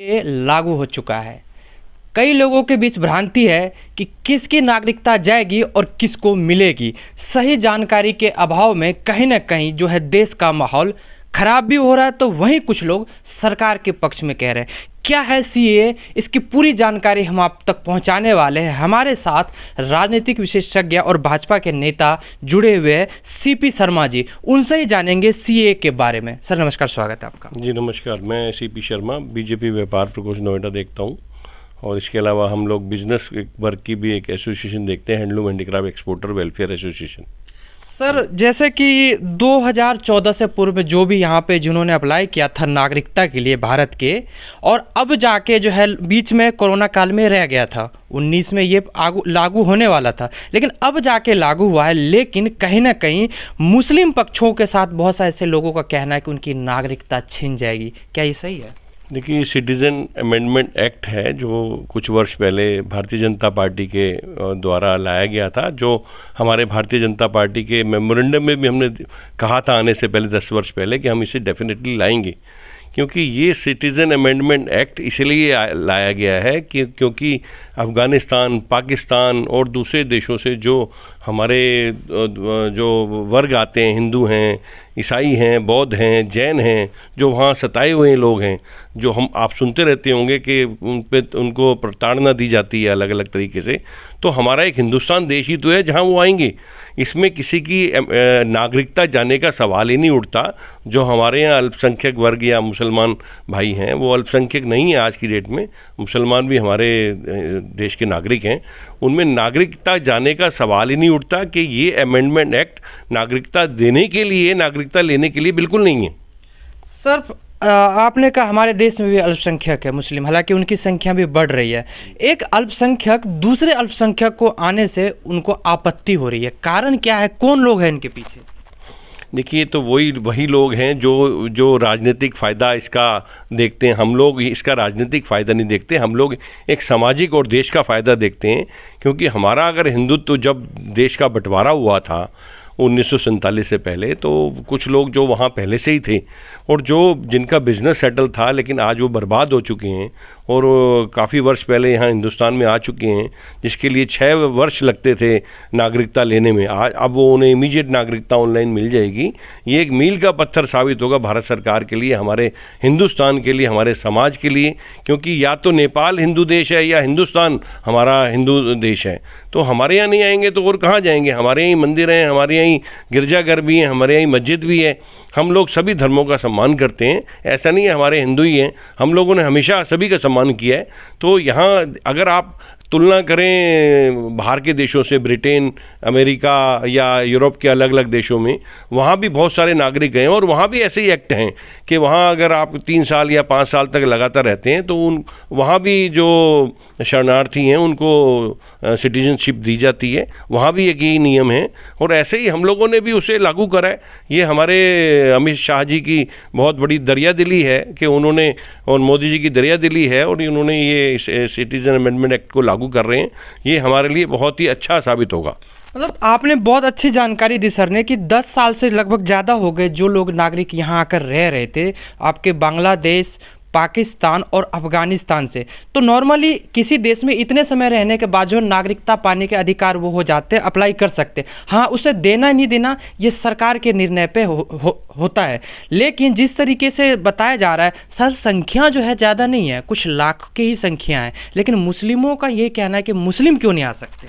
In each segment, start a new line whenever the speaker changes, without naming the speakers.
ये लागू हो चुका है। कई लोगों के बीच भ्रांति है कि किसकी नागरिकता जाएगी और किसको मिलेगी। सही जानकारी के अभाव में कहीं ना कहीं जो है देश का माहौल खराब भी हो रहा है, तो वहीं कुछ लोग सरकार के पक्ष में कह रहे हैं। क्या है सीएए, इसकी पूरी जानकारी हम आप तक पहुंचाने वाले हैं। हमारे साथ राजनीतिक विशेषज्ञ और भाजपा के नेता जुड़े हुए हैं, सीपी शर्मा जी। उनसे ही जानेंगे सीएए के बारे में। सर नमस्कार, स्वागत है आपका।
जी नमस्कार, मैं सीपी शर्मा, बीजेपी व्यापार प्रकोष्ठ नोएडा देखता हूँ और इसके अलावा हम लोग बिजनेस वर्क की भी एक एसोसिएशन देखते हैं, handloom handicraft exporter welfare association.
Sir जैसे कि 2014 से पूर्व में जो भी यहाँ पे जिन्होंने अप्लाई किया था नागरिकता के लिए भारत के, और अब जाके जो है बीच में कोरोना काल में रह गया था, 19 में ये लागू होने वाला था, लेकिन अब जाके लागू हुआ है। लेकिन कहीं ना कहीं मुस्लिम पक्षों के साथ बहुत सारे ऐसे लोगों का कहना है कि उनकी नागरिकता छीन जाएगी। क्या ये सही है?
देखिए, सिटीज़न अमेंडमेंट एक्ट है जो कुछ वर्ष पहले भारतीय जनता पार्टी के द्वारा लाया गया था, जो हमारे भारतीय जनता पार्टी के मेमोरेंडम में भी हमने कहा था आने से पहले 10 वर्ष पहले कि हम इसे डेफिनेटली लाएंगे। क्योंकि ये सिटीज़न अमेंडमेंट एक्ट इसलिए लाया गया है कि क्योंकि अफ़गानिस्तान, पाकिस्तान और दूसरे देशों से जो हमारे जो वर्ग आते हैं, हिंदू हैं, ईसाई हैं, बौद्ध हैं, जैन हैं, जो वहाँ सताए हुए लोग हैं, जो आप सुनते रहते होंगे कि उनको प्रताड़ना दी जाती है अलग अलग तरीके से, तो हमारा एक हिंदुस्तान देश ही तो है जहाँ वो आएंगे। इसमें किसी की नागरिकता जाने का सवाल ही नहीं उठता। जो हमारे यहाँ अल्पसंख्यक वर्ग या मुसलमान भाई हैं, वो अल्पसंख्यक नहीं है आज की डेट में, मुसलमान भी हमारे देश के नागरिक हैं, उनमें नागरिकता जाने का सवाल ही नहीं उठता कि ये अमेंडमेंट एक्ट नागरिकता देने के लिए, नागरिकता लेने के लिए बिल्कुल नहीं है।
सर आपने कहा हमारे देश में भी अल्पसंख्यक है मुस्लिम, हालांकि उनकी संख्या भी बढ़ रही है। एक अल्पसंख्यक दूसरे अल्पसंख्यक को आने से उनको आपत्ति हो रही है, कारण क्या है? कौन लोग हैं इनके पीछे?
देखिए, तो वही लोग हैं जो राजनीतिक फ़ायदा इसका देखते हैं। हम लोग इसका राजनीतिक फ़ायदा नहीं देखते, हम लोग एक सामाजिक और देश का फ़ायदा देखते हैं। क्योंकि हमारा अगर हिंदुत्व जब देश का बंटवारा हुआ था 1947 से पहले, तो कुछ लोग जो वहाँ पहले से ही थे और जिनका बिज़नेस सेटल था, लेकिन आज वो बर्बाद हो चुके हैं और काफ़ी वर्ष पहले यहाँ हिंदुस्तान में आ चुके हैं, जिसके लिए 6 वर्ष लगते थे नागरिकता लेने में। आज अब वो उन्हें इमीडिएट नागरिकता ऑनलाइन मिल जाएगी। ये एक मील का पत्थर साबित होगा भारत सरकार के लिए, हमारे हिंदुस्तान के लिए, हमारे समाज के लिए। क्योंकि या तो नेपाल हिंदू देश है या हिंदुस्तान हमारा हिंदू देश है। तो हमारे यहाँ नहीं आएंगे तो और कहाँ जाएंगे? हमारे यहाँ मंदिर हैं, हमारे यहाँ गिरजाघर भी हैं, हमारे यहाँ मस्जिद भी है। हम लोग सभी धर्मों का सम्मान करते हैं, ऐसा नहीं है हमारे हिंदू ही हैं, हम लोगों ने हमेशा सभी का सम्मान किया है। तो यहाँ अगर आप तुलना करें बाहर के देशों से, ब्रिटेन, अमेरिका या यूरोप के अलग अलग देशों में, वहाँ भी बहुत सारे नागरिक हैं और वहाँ भी ऐसे ही एक्ट हैं कि वहाँ अगर आप 3 साल या 5 साल तक लगातार रहते हैं तो वहाँ भी जो शरणार्थी हैं उनको सिटीजनशिप दी जाती है। वहाँ भी एक ही नियम है और ऐसे ही हम लोगों ने भी उसे लागू करा है। ये हमारे अमित शाह जी की बहुत बड़ी दरियादिली है कि उन्होंने, और मोदी जी की दरियादिली है और उन्होंने ये सिटीजन अमेंडमेंट एक्ट को लागू कर रहे हैं। ये हमारे लिए बहुत ही अच्छा साबित होगा।
मतलब आपने बहुत अच्छी जानकारी दी सर ने कि 10 साल से लगभग ज़्यादा हो गए जो लोग नागरिक यहाँ आकर रह रहे थे आपके बांग्लादेश, पाकिस्तान और अफगानिस्तान से। तो नॉर्मली किसी देश में इतने समय रहने के बाद जो नागरिकता पाने के अधिकार वो हो जाते हैं, अप्लाई कर सकते हैं। हाँ, उसे देना नहीं देना ये सरकार के निर्णय पे होता है। लेकिन जिस तरीके से बताया जा रहा है सर, संख्या जो है ज़्यादा नहीं है, कुछ लाख की ही संख्या है। लेकिन मुस्लिमों का ये कहना है कि मुस्लिम क्यों नहीं आ सकते?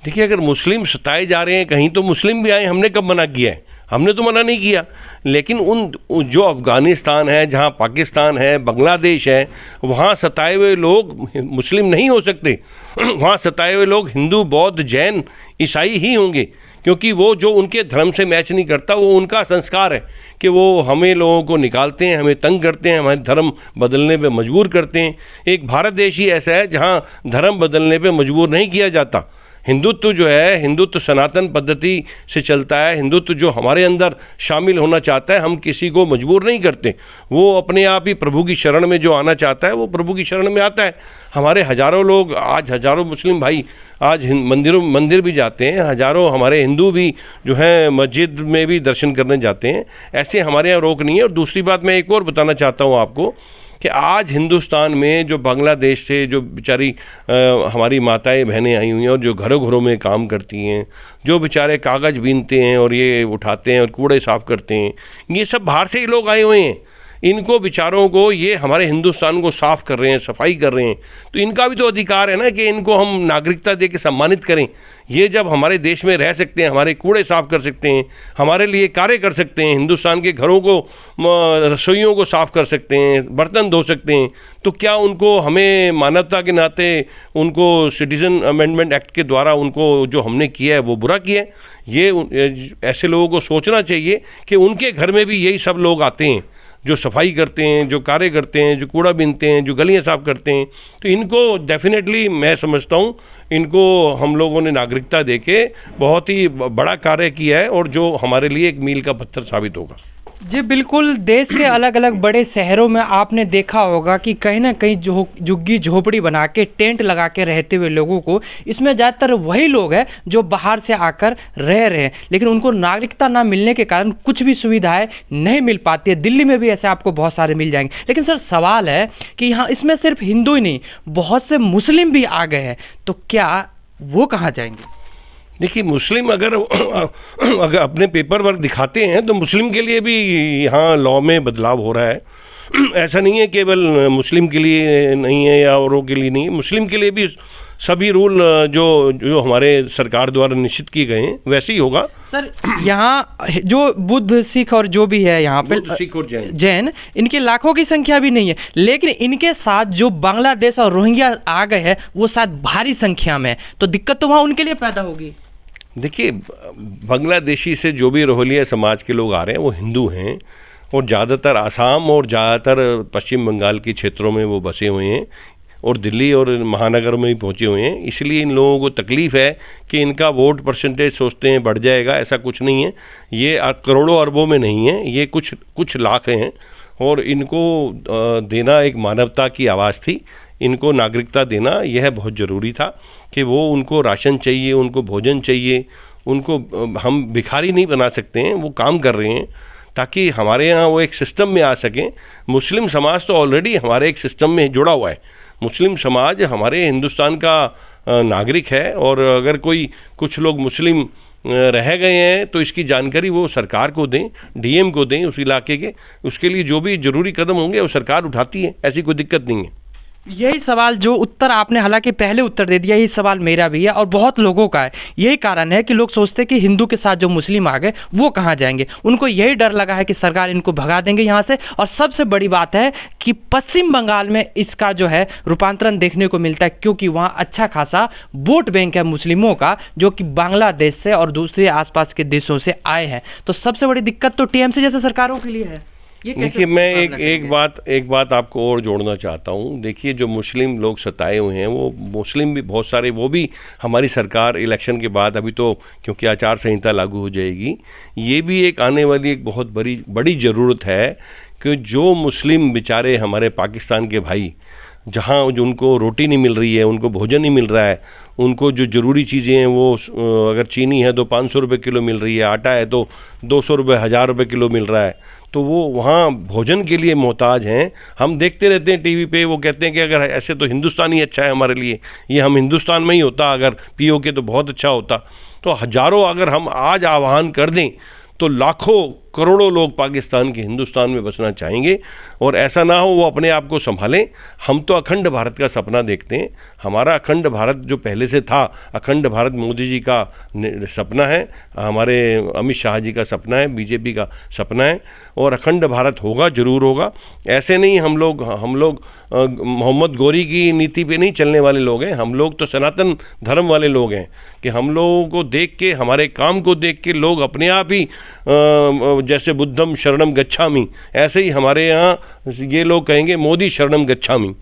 देखिए, अगर मुस्लिम सताए जा रहे हैं कहीं तो मुस्लिम भी आए। हमने कब मना किया है? हमने तो मना नहीं किया। लेकिन उन जो अफ़गानिस्तान है, जहाँ पाकिस्तान है, बांग्लादेश है, वहाँ सताए हुए लोग मुस्लिम नहीं हो सकते। वहाँ सताए हुए लोग हिंदू, बौद्ध, जैन, ईसाई ही होंगे। क्योंकि वो जो उनके धर्म से मैच नहीं करता, वो उनका संस्कार है कि वो हमें लोगों को निकालते हैं, हमें तंग करते हैं, हमारे धर्म बदलने पे मजबूर करते हैं। एक भारत देश ही ऐसा है जहाँ धर्म बदलने पे मजबूर नहीं किया जाता। हिंदुत्व जो है, हिंदुत्व सनातन पद्धति से चलता है। हिंदुत्व जो हमारे अंदर शामिल होना चाहता है, हम किसी को मजबूर नहीं करते। वो अपने आप ही प्रभु की शरण में जो आना चाहता है वो प्रभु की शरण में आता है। हमारे हज़ारों लोग, आज हज़ारों मुस्लिम भाई आज मंदिर भी जाते हैं, हज़ारों हमारे हिंदू भी जो हैं मस्जिद में भी दर्शन करने जाते हैं। ऐसे हमारे यहाँ रोक नहीं है। और दूसरी बात मैं एक और बताना चाहता हूँ आपको कि आज हिंदुस्तान में जो बांग्लादेश से जो बेचारी हमारी माताएं बहनें आई हुई हैं और जो घरों घरों में काम करती हैं, जो बेचारे कागज़ बीनते हैं और ये उठाते हैं और कूड़े साफ़ करते हैं, ये सब बाहर से ही लोग आए हुए हैं। इनको बेचारों को ये हमारे हिंदुस्तान को साफ़ कर रहे हैं, सफाई कर रहे हैं, तो इनका भी तो अधिकार है ना कि इनको हम नागरिकता दे के सम्मानित करें। ये जब हमारे देश में रह सकते हैं, हमारे कूड़े साफ़ कर सकते हैं, हमारे लिए कार्य कर सकते हैं, हिंदुस्तान के घरों को, रसोइयों को साफ़ कर सकते हैं, बर्तन धो सकते हैं, तो क्या उनको हमें मानवता के नाते उनको सिटीज़न अमेंडमेंट एक्ट के द्वारा उनको जो हमने किया है वो बुरा किया है? ये ऐसे लोगों को सोचना चाहिए कि उनके घर में भी यही सब लोग आते हैं जो सफाई करते हैं, जो कार्य करते हैं, जो कूड़ा बीनते हैं, जो गलियां साफ़ करते हैं। तो इनको डेफिनेटली मैं समझता हूँ इनको हम लोगों ने नागरिकता देके बहुत ही बड़ा कार्य किया है और जो हमारे लिए एक मील का पत्थर साबित होगा।
जी बिल्कुल, देश के अलग अलग बड़े शहरों में आपने देखा होगा कि कहीं ना कहीं झुग्गी झोपड़ी बना के टेंट लगा के रहते हुए लोगों को, इसमें ज़्यादातर वही लोग हैं जो बाहर से आकर रह रहे हैं, लेकिन उनको नागरिकता ना मिलने के कारण कुछ भी सुविधाएं नहीं मिल पाती है। दिल्ली में भी ऐसे आपको बहुत सारे मिल जाएंगे। लेकिन सर सवाल है कि यहाँ इसमें सिर्फ हिंदू ही नहीं, बहुत से मुस्लिम भी आ गए हैं, तो क्या वो कहाँ जाएंगे?
देखिए, मुस्लिम अगर अपने पेपर वर्क दिखाते हैं तो मुस्लिम के लिए भी यहाँ लॉ में बदलाव हो रहा है। ऐसा नहीं है केवल मुस्लिम के लिए नहीं है या औरों के लिए नहीं है, मुस्लिम के लिए भी सभी रूल जो जो हमारे सरकार द्वारा निश्चित किए गए हैं वैसे ही होगा।
सर यहाँ जो बुद्ध सिख और जो भी है यहाँ पे
सिख और
जैन, इनके लाखों की संख्या भी नहीं है, लेकिन इनके साथ जो बांग्लादेश और रोहिंग्या आ गए हैं वो शायद भारी संख्या में है, तो दिक्कत तो वहाँ उनके लिए पैदा होगी।
देखिए, बांग्लादेशी से जो भी रोहिंग्या समाज के लोग आ रहे हैं वो हिंदू हैं और ज़्यादातर आसाम और ज़्यादातर पश्चिम बंगाल के क्षेत्रों में वो बसे हुए हैं और दिल्ली और महानगर में भी पहुँचे हुए हैं। इसलिए इन लोगों को तकलीफ़ है कि इनका वोट परसेंटेज सोचते हैं बढ़ जाएगा, ऐसा कुछ नहीं है। ये करोड़ों अरबों में नहीं है, ये कुछ लाख हैं और इनको देना एक मानवता की आवाज़ थी। इनको नागरिकता देना यह बहुत ज़रूरी था कि वो उनको राशन चाहिए, उनको भोजन चाहिए, उनको हम भिखारी नहीं बना सकते हैं, वो काम कर रहे हैं ताकि हमारे यहाँ वो एक सिस्टम में आ सकें। मुस्लिम समाज तो ऑलरेडी हमारे एक सिस्टम में जुड़ा हुआ है। मुस्लिम समाज हमारे हिंदुस्तान का नागरिक है और अगर कुछ लोग मुस्लिम रह गए हैं तो इसकी जानकारी वो सरकार को दें, डीएम को दें उस इलाके के, उसके लिए जो भी ज़रूरी कदम होंगे वो सरकार उठाती है, ऐसी कोई दिक्कत नहीं है।
यही सवाल जो उत्तर आपने हालांकि पहले उत्तर दे दिया, यही सवाल मेरा भी है और बहुत लोगों का है। यही कारण है कि लोग सोचते हैं कि हिंदू के साथ जो मुस्लिम आ गए वो कहाँ जाएंगे। उनको यही डर लगा है कि सरकार इनको भगा देंगे यहाँ से। और सबसे बड़ी बात है कि पश्चिम बंगाल में इसका जो है रूपांतरण देखने को मिलता है, क्योंकि वहाँ अच्छा खासा वोट बैंक है मुस्लिमों का, जो कि बांग्लादेश से और दूसरे आसपास के देशों से आए हैं। तो सबसे बड़ी दिक्कत तो टीएमसी जैसे सरकारों के लिए है।
देखिए, मैं एक बात आपको और जोड़ना चाहता हूँ। देखिए, जो मुस्लिम लोग सताए हुए हैं वो मुस्लिम भी बहुत सारे, वो भी हमारी सरकार इलेक्शन के बाद, अभी तो क्योंकि आचार संहिता लागू हो जाएगी, ये भी एक आने वाली एक बहुत बड़ी ज़रूरत है कि जो मुस्लिम बेचारे हमारे पाकिस्तान के भाई, जहाँ जो उनको रोटी नहीं मिल रही है, उनको भोजन नहीं मिल रहा है, उनको जो ज़रूरी चीज़ें हैं वो अगर चीनी है तो 500 रुपये किलो मिल रही है, आटा है तो 200 रुपये 1000 रुपये किलो मिल रहा है, तो वो वहाँ भोजन के लिए मोहताज हैं। हम देखते रहते हैं टीवी पे, वो कहते हैं कि अगर ऐसे तो हिंदुस्तान ही अच्छा है हमारे लिए, ये हम हिंदुस्तान में ही होता, अगर पीओके तो बहुत अच्छा होता। तो हज़ारों अगर हम आज आह्वान कर दें तो लाखों करोड़ों लोग पाकिस्तान के हिंदुस्तान में बसना चाहेंगे और ऐसा ना हो वो अपने आप को संभालें। हम तो अखंड भारत का सपना देखते हैं। हमारा अखंड भारत जो पहले से था, अखंड भारत मोदी जी का सपना है, हमारे अमित शाह जी का सपना है, बीजेपी का सपना है और अखंड भारत होगा, ज़रूर होगा। ऐसे नहीं हम लोग मोहम्मद गोरी की नीति पे नहीं चलने वाले लोग हैं। हम लोग तो सनातन धर्म वाले लोग हैं कि हम लोगों को देख के, हमारे काम को देख के लोग अपने आप ही जैसे बुद्धम शरणम गच्छामि, ऐसे ही हमारे यहाँ ये लोग कहेंगे मोदी शरणम गच्छामि।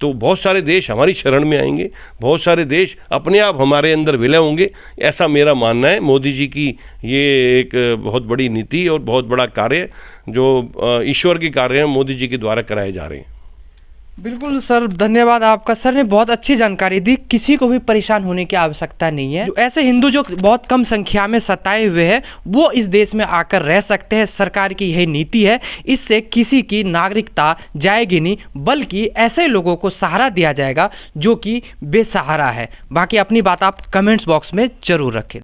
तो बहुत सारे देश हमारी शरण में आएंगे, बहुत सारे देश अपने आप हमारे अंदर विलय होंगे, ऐसा मेरा मानना है। मोदी जी की ये एक बहुत बड़ी नीति और बहुत बड़ा कार्य जो ईश्वर के कार्य हैं मोदी जी के द्वारा कराए जा रहे हैं।
बिल्कुल सर, धन्यवाद आपका। सर ने बहुत अच्छी जानकारी दी। किसी को भी परेशान होने की आवश्यकता नहीं है। जो ऐसे हिंदू जो बहुत कम संख्या में सताए हुए हैं वो इस देश में आकर रह सकते हैं। सरकार की यही नीति है, इससे किसी की नागरिकता जाएगी नहीं, बल्कि ऐसे लोगों को सहारा दिया जाएगा जो कि बेसहारा है। बाकी अपनी बात आप कमेंट्स बॉक्स में जरूर रखें।